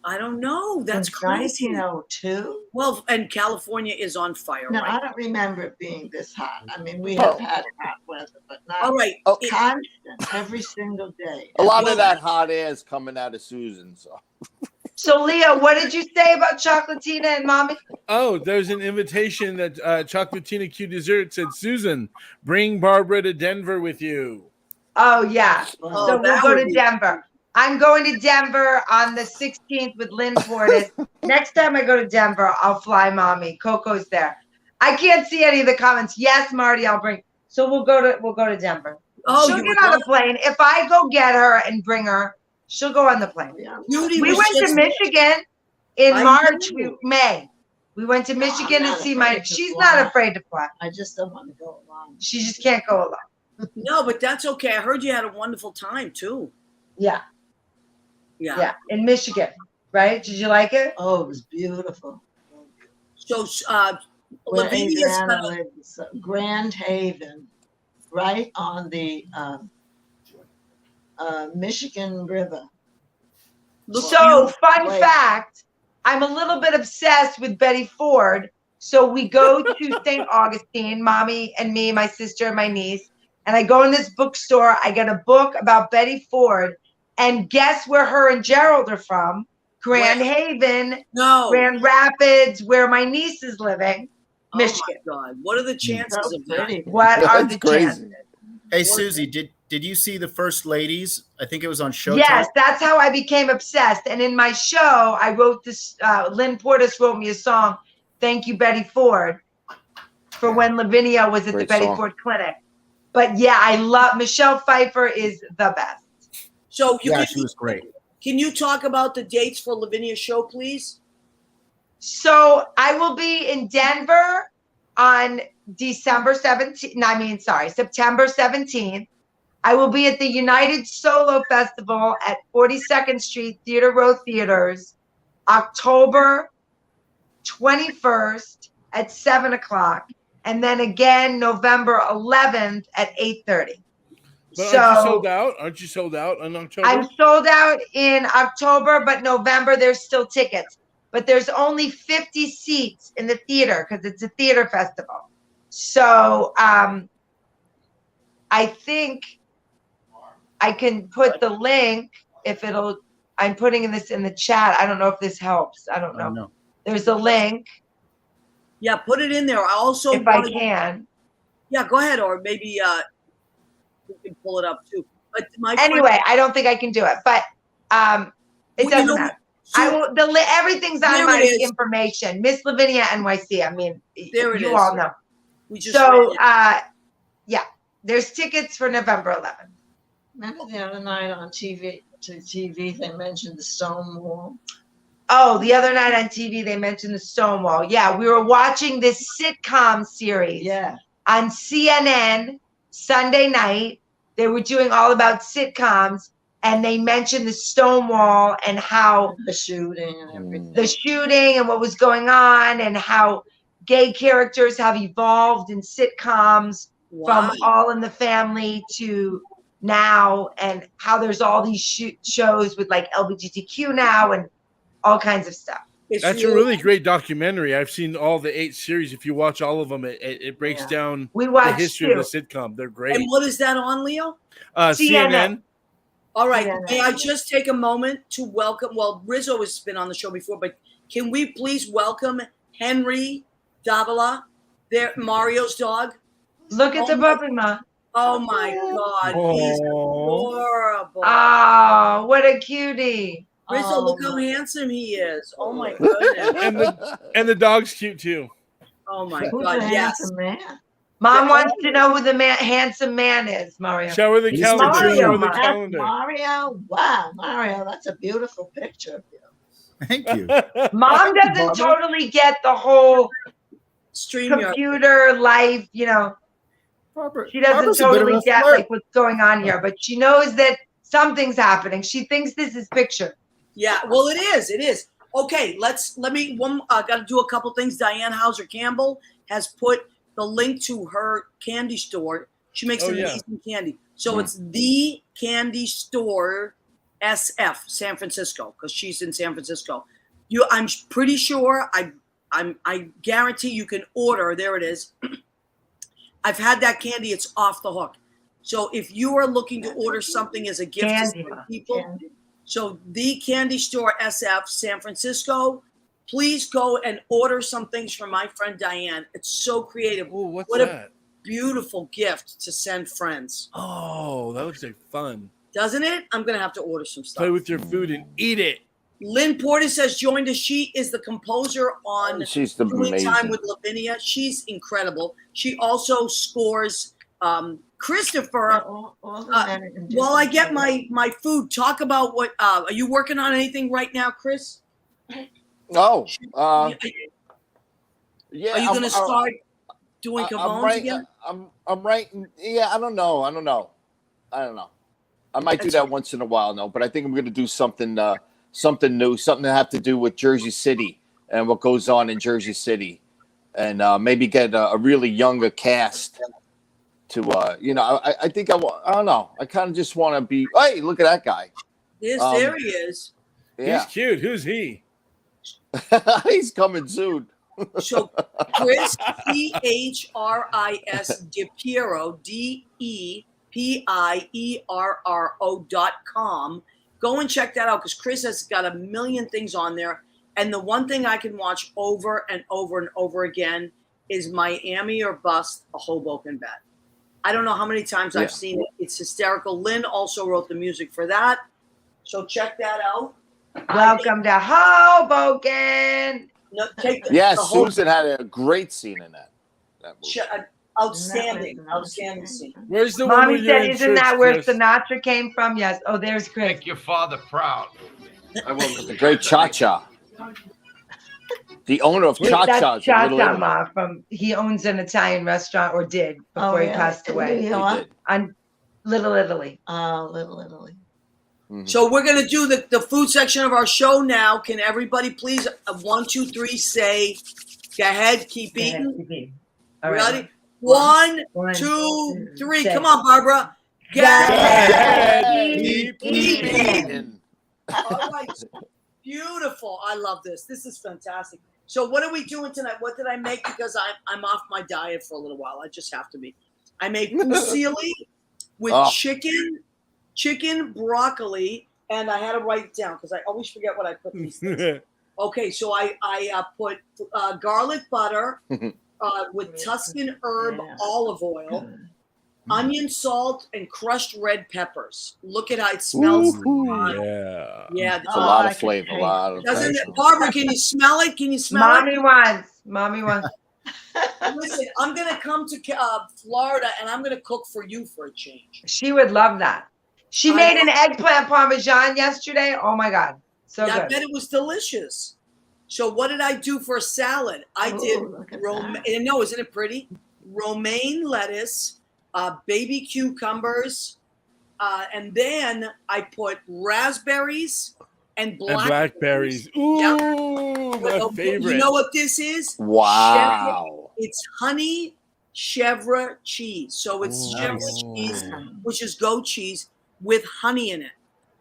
I don't know. That's Since crazy. 1902? Well, and California is on fire. No, right? I don't remember it being this hot. I mean, we have had hot weather, but not All right. constant every single day. A lot of that hot air is coming out of Susan. So, Leah, what did you say about Chocolatina and Mommy? Oh, there's an invitation that Chocolatina Q Dessert said, Susan, bring Barbara to Denver with you. Oh, yeah. Oh, So we'll go to Denver. I'm going to Denver on the 16th with Lynn Portis. Next time I go to Denver, I'll fly Mommy. Coco's there. I can't see any of the comments. Yes, Marty, I'll bring. So we'll go to Denver. Oh, she'll get on the plane. If I go get her and bring her, she'll go on the plane. Beauty We was went to just- Michigan in I March, know. May. We went to Michigan I'm to not see afraid to she's fly. not afraid to fly. I just don't want to go along. She just can't go alone. No, but that's okay. I heard you had a wonderful time too. Yeah. Yeah. Yeah. In Michigan, right? Did you like it? Oh, it was beautiful. So, Where Lavinia's Adriana gonna, lives, Grand Haven, right on the Michigan River. So, fun Wait. fact, I'm a little bit obsessed with Betty Ford. So we go to St. Augustine, Mommy and me, my sister and my niece, and I go in this bookstore. I get a book about Betty Ford, and guess where her and Gerald are from? Grand Haven, Grand Rapids, where my niece is living, Michigan. Oh my God, what are the chances of that? What are the chances? Hey, Susie, did you see the First Ladies? I think it was on Showtime. Yes, that's how I became obsessed. And in my show, I wrote this. Lynn Portis wrote me a song. Thank you, Betty Ford, for when Lavinia was at the Betty Ford Clinic. But yeah, I love Michelle Pfeiffer is the best. So she was great. Can you talk about the dates for Lavinia's show, please? So I will be in Denver on September 17th. I will be at the United Solo Festival at 42nd Street Theater Row Theaters, October 21st at 7:00, and then again November 11th at 8:30. But So aren't you sold out? Aren't you sold out in October? I'm sold out in October, but November there's still tickets. But there's only 50 seats in the theater because it's a theater festival. So I think I can put the link if it'll. I'm putting this in the chat. I don't know if this helps. I don't know. No. There's a link. Yeah, put it in there. I also If I can. Yeah, go ahead, or maybe we can pull it up too. But Anyway, I don't think I can do it, but it doesn't matter. So, I will. Everything's on my information. Miss Lavinia NYC. I mean, there it you is. all know. We just So yeah, there's tickets for November 11th. Remember the other night on TV they mentioned the Stonewall. Oh, the other night on TV they mentioned the Stonewall. Yeah, we were watching this sitcom series. Yeah. On CNN Sunday night. they were doing all about sitcoms, and they mentioned the Stonewall and how The shooting and everything. the shooting and what was going on, and how gay characters have evolved in sitcoms Wow. from All in the Family to now, and how there's all these shows with like LGBTQ now and all kinds of stuff. That's a really great documentary. I've seen all the 8 series. If you watch all of them, it breaks down We the watched history of the 2. sitcom. They're great. And what is that on, Leo? CNN. All right. Yeah, May I just take a moment to welcome? Well, Rizzo has been on the show before, but can we please welcome Henry Davila, Mario's dog? Look at the puppy, Ma. Oh my God, he's adorable. Oh, what a cutie. Rizzo, look how handsome he is. Oh my goodness. and the dog's cute too. Oh my Who's God, the yes. handsome man? Mom wants to know who the handsome man is, Mario. Show her the He's calendar. Mario, Show her the Mom. That's calendar. Mario. Wow, Mario, that's a beautiful picture of you. Thank you. Mom doesn't totally get the whole StreamYard. computer life, you know. Barbara, She doesn't Barbara's a bit of totally a get flirt. like what's going on here, but she knows that something's happening. She thinks this is picture. Yeah, well, it is. It is. Okay, let me got to do a couple things. Diane Hauser Campbell has put the link to her candy store. She makes amazing candy. So it's the Candy Store SF San Francisco, because she's in San Francisco. I'm pretty sure I guarantee you can order. There it is. I've had that candy. It's off the hook. So if you are looking to order something as a gift to people, so the Candy Store SF San Francisco, please go and order some things from my friend Diane. It's so creative. Oh, what's what that? a beautiful gift to send friends. Oh, that looks like fun. Doesn't it? I'm going to have to order some stuff. Play with your food and eat it. Lynn Porter says joined us. She is the composer on She's Doing amazing. Time with Lavinia. She's incredible. She also scores Christopher. While I get my food, talk about what are you working on anything right now, Chris? Oh, Are yeah. you going to start doing cabones again? I'm writing. Yeah, I don't know. I might do that once in a while, but I think I'm going to do something new, something to have to do with Jersey City and what goes on in Jersey City, and maybe get a really younger cast to, I think I don't know. I kind of just want to be, hey, look at that guy. Yes, there he is. Yeah. He's cute. Who's he? He's coming soon. So Chris, CHRIS DePiero, DEPIERRO.com. Go and check that out, because Chris has got a million things on there. And the one thing I can watch over and over and over again is Miami or Bust, a Hoboken Bet. I don't know how many times I've seen it. It's hysterical. Lynn also wrote the music for that. So check that out. Welcome to Hoboken. No, Susan had a great scene in that movie. Outstanding scene. Where's the one? Mommy said, isn't that where Sinatra came from? Yes. Oh, there's Chris. Make your father proud. The great Cha-Cha. The owner of Cha-Cha's. Cha-Cha Ma he owns an Italian restaurant, or did before he passed away. On Little Italy. Oh, Little Italy. Mm-hmm. So we're going to do the food section of our show now. Can everybody please, 1, 2, 3, say, go ahead, keep eating. All Ready? right. 1, 2, 3. Come on, Barbara. Go ahead, keep eating. All right. Beautiful. I love this. This is fantastic. So what are we doing tonight? What did I make? Because I'm off my diet for a little while. I just have to be. I made fusilli with chicken, broccoli, and I had to write it down because I always forget what I put these things. Okay, so I put garlic butter with Tuscan herb olive oil, onion, salt, and crushed red peppers. Look at how it smells. Yeah. It's a lot of flavor. Doesn't it, Barbara? Can you smell it? Can you smell it? Mommy wants. Listen, I'm gonna come to Florida and I'm gonna cook for you for a change. She would love that. She made an eggplant parmesan yesterday. Oh my God, so good. I bet it was delicious. So what did I do for a salad? I did isn't it pretty? Romaine lettuce, baby cucumbers, And then I put raspberries and blackberries. Ooh, my favorite. You know what this is? Wow. It's honey chèvre cheese. So it's chèvre cheese, which is goat cheese with honey in it.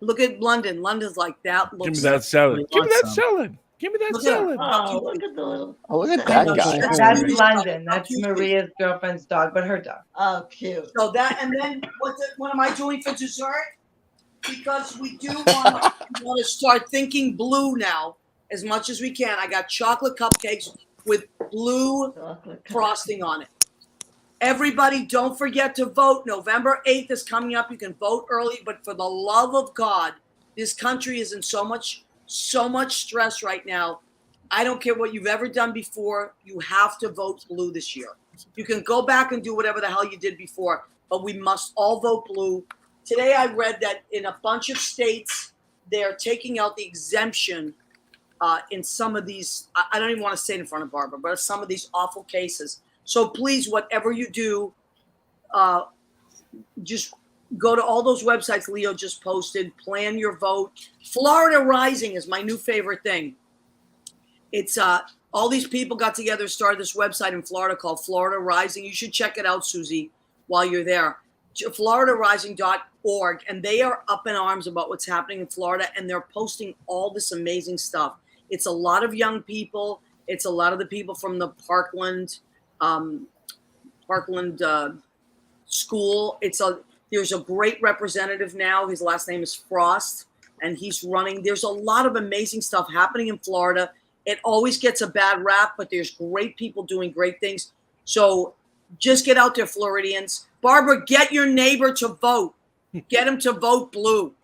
Look at London. London's like that. Give me that salad. Give me that Some. salad. Give me that salad. Oh, look at the little. Oh, look at that guy. That's London. That's Maria's girlfriend's dog, but her dog. Oh, cute. So that, and then what am I doing for dessert? Because we do want to start thinking blue now as much as we can. I got chocolate cupcakes with blue frosting on it. Everybody, don't forget to vote. November 8th is coming up. You can vote early, but for the love of God, this country is in so much stress right now. I don't care what you've ever done before. You have to vote blue this year. You can go back and do whatever the hell you did before, but we must all vote blue. Today I read that in a bunch of states, they're taking out the exemption in some of these, I don't even want to say it in front of Barbara, but some of these awful cases. So please, whatever you do, just go to all those websites Leo just posted, plan your vote. Florida Rising is my new favorite thing. It's all these people got together, started this website in Florida called Florida Rising. You should check it out, Susie, while you're there. FloridaRising.org, and they are up in arms about what's happening in Florida, and they're posting all this amazing stuff. It's a lot of young people. It's a lot of the people from the Parkland school. There's a great representative now. His last name is Frost, and he's running. There's a lot of amazing stuff happening in Florida. It always gets a bad rap, but there's great people doing great things. So just get out there, Floridians. Barbara, get your neighbor to vote. Get him to vote blue.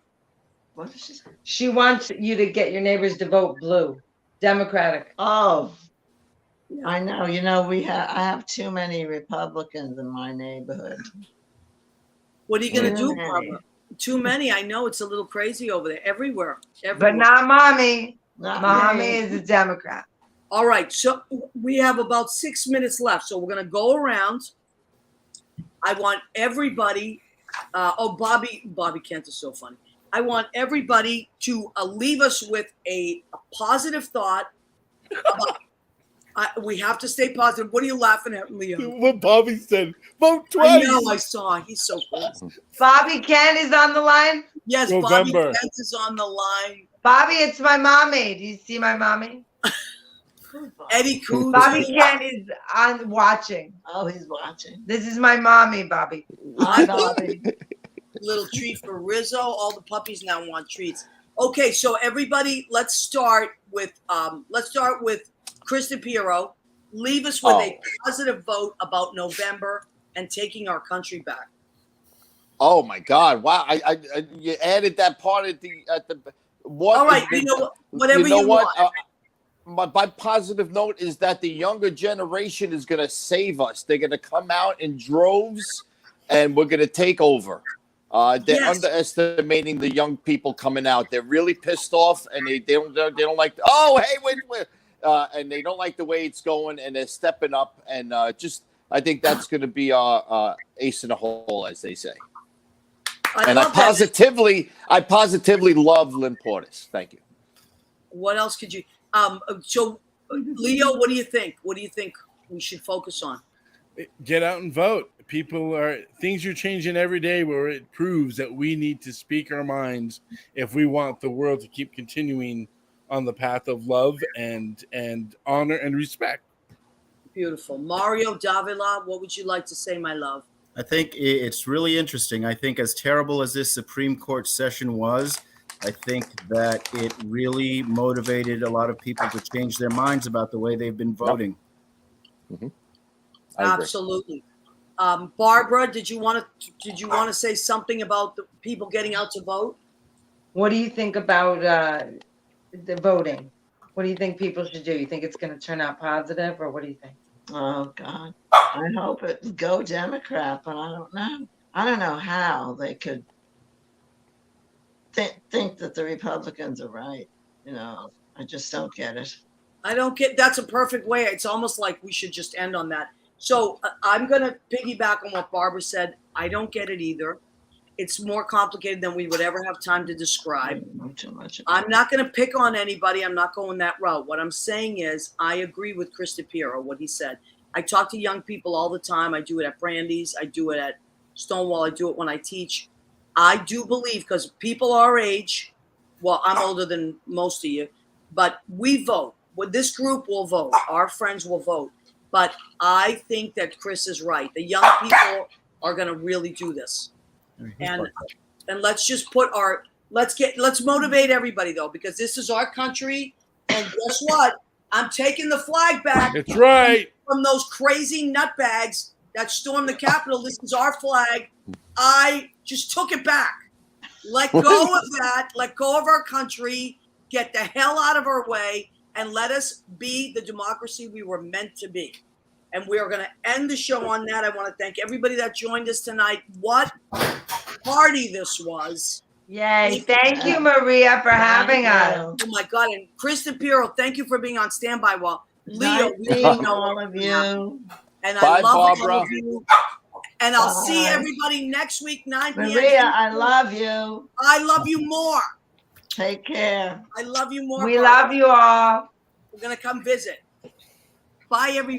What did she say? She wants you to get your neighbors to vote blue, Democratic. Oh, I know. You know, I have too many Republicans in my neighborhood. What are you going to do, Barbara? Too many. I know it's a little crazy over there. Everywhere. But not Mommy. Not Mommy me. is a Democrat. All right. So we have about 6 minutes left. So we're going to go around. I want everybody. Bobby Kent is so funny. I want everybody to leave us with a positive thought. We have to stay positive. What are you laughing at, Leo? What Bobby said. Vote twice. I know. I saw. He's so cool. Bobby Kent is on the line. Yes, November. Bobby Kent is on the line. Bobby, it's my mommy. Do you see my mommy? Eddie Coons. Bobby Kent is on watching. Oh, he's watching. This is my mommy, Bobby. Hi, Bobby. Little treat for Rizzo. All the puppies now want treats. Okay, so everybody, let's start with Kristen Piero. Leave us with a positive vote about November and taking our country back. Oh my God! Wow, I you added that part at the what? All right, whatever you want. My positive note is that the younger generation is going to save us. They're going to come out in droves, and we're going to take over. They're underestimating the young people coming out. They're really pissed off, and they don't like. Oh, hey, wait. And they don't like the way it's going, and they're stepping up. And I think that's going to be our ace in the hole, as they say. I positively love Lynn Portis. Thank you. What else could you? So, Leo, what do you think? What do you think we should focus on? Get out and vote. Things are changing every day where it proves that we need to speak our minds if we want the world to keep continuing on the path of love and honor and respect. Beautiful. Mario Davila, what would you like to say, my love? I think it's really interesting. I think as terrible as this Supreme Court session was, I think that it really motivated a lot of people to change their minds about the way they've been voting. Mm-hmm. Absolutely. Barbara, did you want to say something about the people getting out to vote? What do you think about the voting? What do you think people should do? You think it's going to turn out positive, or what do you think? Oh God, I hope it go Democrat, but I don't know. I don't know how they could think that the Republicans are right. You know, I just don't get it. I don't get. That's a perfect way. It's almost like we should just end on that. So I'm going to piggyback on what Barbara said. I don't get it either. It's more complicated than we would ever have time to describe. Too much. I'm not going to pick on anybody. I'm not going that route. What I'm saying is I agree with Chris DePiero, what he said. I talk to young people all the time. I do it at Brandy's. I do it at Stonewall. I do it when I teach. I do believe, because people our age, well, I'm older than most of you, but we vote. Well, this group will vote. Our friends will vote. But I think that Chris is right. The young people are going to really do this. And let's just put let's motivate everybody, though, because this is our country. And guess what? I'm taking the flag back. That's right. From those crazy nutbags that stormed the Capitol. This is our flag. I just took it back. Let go of that. Let go of our country. Get the hell out of our way and let us be the democracy we were meant to be. And we are going to end the show on that. I want to thank everybody that joined us tonight. What party this was. Yay. Thank you, Maria, for having us. Oh, my God. And Chris DePiero, thank you for being on standby while Leo. Seeing all of you. And Bye, I love Barbara. all of you. And I'll see everybody next week, 9 p.m. Maria, I love you. I love you more. Take care. I love you more. We Barbara. love you all. We're going to come visit. Bye, everybody.